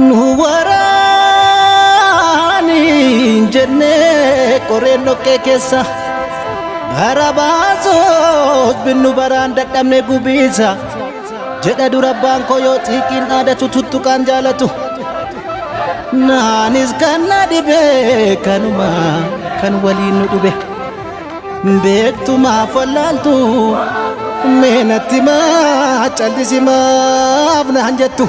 nu waraani jenne qoreenno kee keessa barabaasos binnu baraan dadhabne gubiisa jedha dura abbaan koo yoo xiiqiin dhaadatu tuttuqaan jaalatu naanis kan na dhibe kanuma kan waliin nu dhibe beektumaaf wallaaltu meenatti maa callisimaaf naan jettu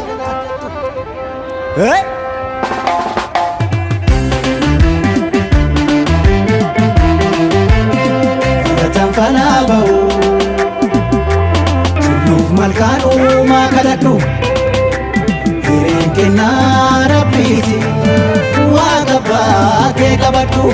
Fudhatan falaa ba'u tulluuf malkaan uumaa kadhadhu hireen kennaa rabbiiti waaqa baakee qabadhu